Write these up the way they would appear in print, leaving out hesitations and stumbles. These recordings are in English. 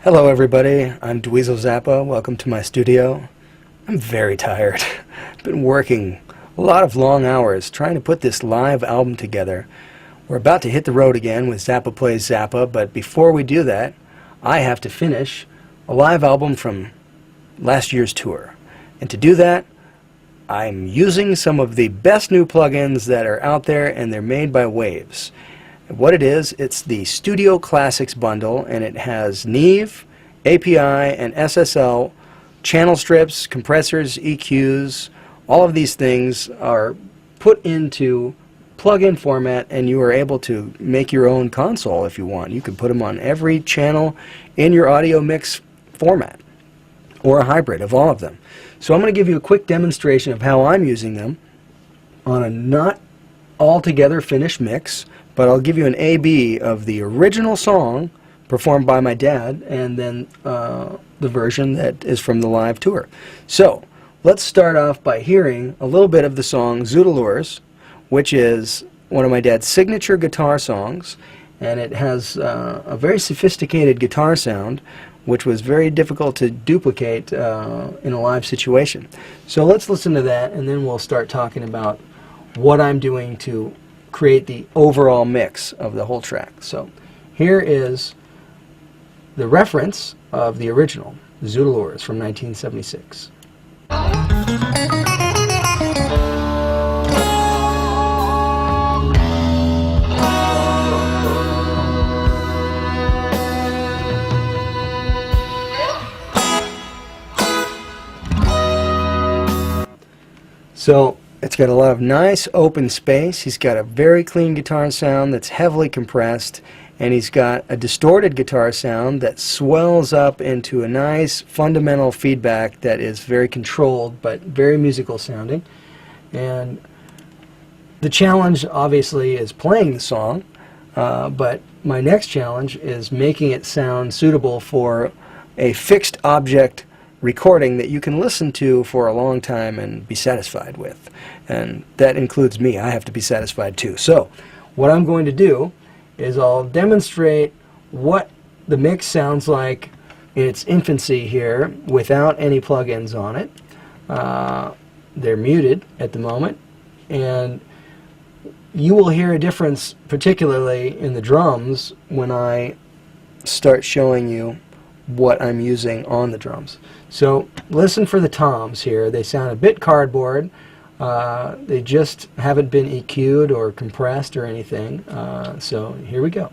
Hello everybody, I'm Dweezil Zappa. Welcome to my studio. I'm very tired. I've been working a lot of long hours trying to put this live album together. We're about to hit the road again with Zappa Plays Zappa, but before we do that, I have to finish a live album from last year's tour. And to do that, I'm using some of the best new plugins that are out there, and they're made by Waves. What it is, it's the Studio Classics bundle, and it has Neve, API, and SSL, channel strips, compressors, EQs. All of these things are put into plug-in format, and you are able to make your own console if you want. You can put them on every channel in your audio mix format, or a hybrid of all of them. So I'm going to give you a quick demonstration of how I'm using them on a not altogether finished mix, but I'll give you an A-B of the original song performed by my dad, and then the version that is from the live tour. So let's start off by hearing a little bit of the song Zoodalours, which is one of my dad's signature guitar songs, and it has a very sophisticated guitar sound, which was very difficult to duplicate in a live situation. So let's listen to that, and then we'll start talking about what I'm doing to create the overall mix of the whole track. So here is the reference of the original, Zoodalours from 1976. So it's got a lot of nice open space. He's got a very clean guitar sound that's heavily compressed, and he's got a distorted guitar sound that swells up into a nice fundamental feedback that is very controlled but very musical sounding. And the challenge obviously is playing the song, but my next challenge is making it sound suitable for a fixed object recording that you can listen to for a long time and be satisfied with. And that includes me. I have to be satisfied too. So what I'm going to do is I'll demonstrate what the mix sounds like in its infancy here without any plugins on it. They're muted at the moment, and you will hear a difference particularly in the drums when I start showing you what I'm using on the drums. So listen for the toms here. They sound a bit cardboard. They just haven't been EQ'd or compressed or anything. So here we go.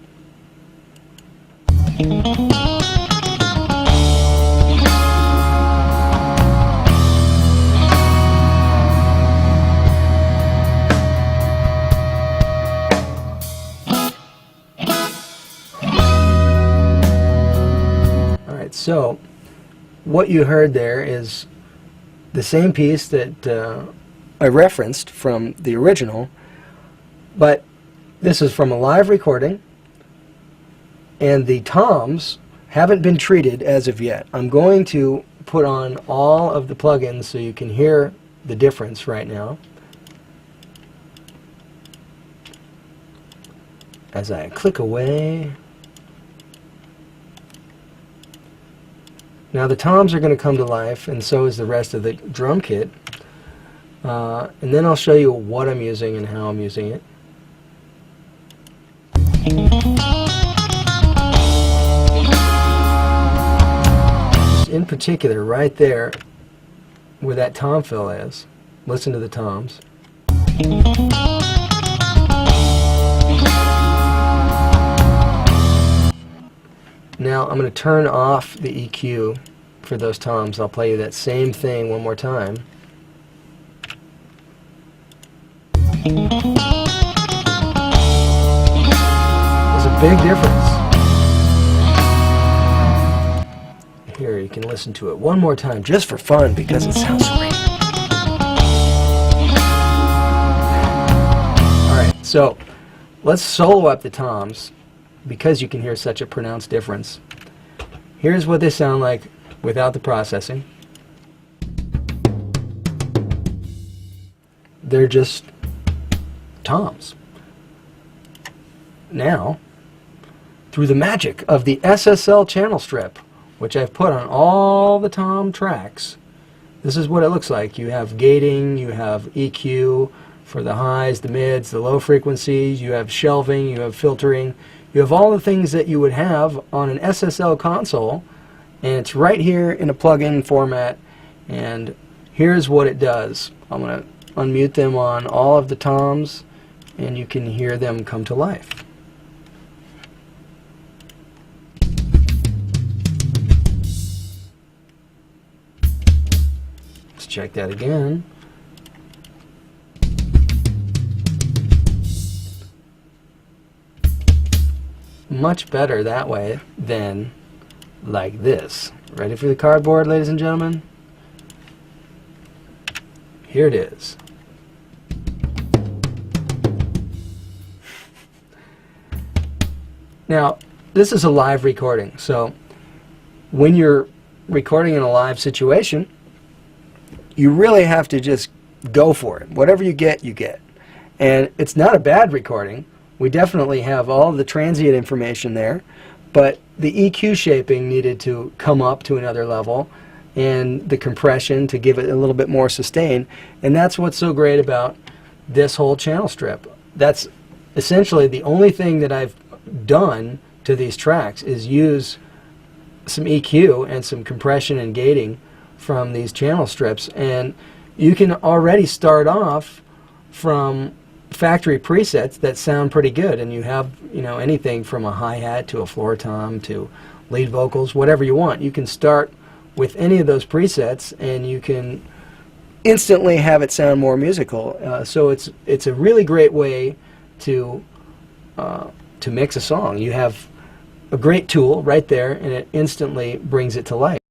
Alright, so what you heard there is the same piece that I referenced from the original, but this is from a live recording, and the toms haven't been treated as of yet. I'm going to put on all of the plugins so you can hear the difference right now as I click away. Now the toms are going to come to life, and so is the rest of the drum kit. And then I'll show you what I'm using and how I'm using it. In particular, right there where that tom fill is, listen to the toms. Now I'm going to turn off the EQ for those toms. I'll play you that same thing one more time. There's a big difference. Here, you can listen to it one more time just for fun because it sounds great. Alright, so let's solo up the toms because you can hear such a pronounced difference. Here's what they sound like without the processing. They're just toms. Now, through the magic of the SSL channel strip, which I've put on all the tom tracks, this is what it looks like. You have gating, you have EQ for the highs, the mids, the low frequencies, you have shelving, you have filtering, you have all the things that you would have on an SSL console, and it's right here in a plugin format, and here's what it does. I'm going to unmute them on all of the toms, and you can hear them come to life. Let's check that again. Much better that way than like this. Ready for the cardboard, ladies and gentlemen? Here it is. Now, this is a live recording, so when you're recording in a live situation, you really have to just go for it. Whatever you get, you get. And it's not a bad recording. We definitely have all the transient information there, but the EQ shaping needed to come up to another level, and the compression to give it a little bit more sustain. And that's what's so great about this whole channel strip. That's essentially the only thing that I've done to these tracks is use some EQ and some compression and gating from these channel strips, and you can already start off from factory presets that sound pretty good, and you have, you know, anything from a hi-hat to a floor tom to lead vocals, whatever you want. You can start with any of those presets and you can instantly have it sound more musical. So it's a really great way to mix a song. You have a great tool right there, and it instantly brings it to life.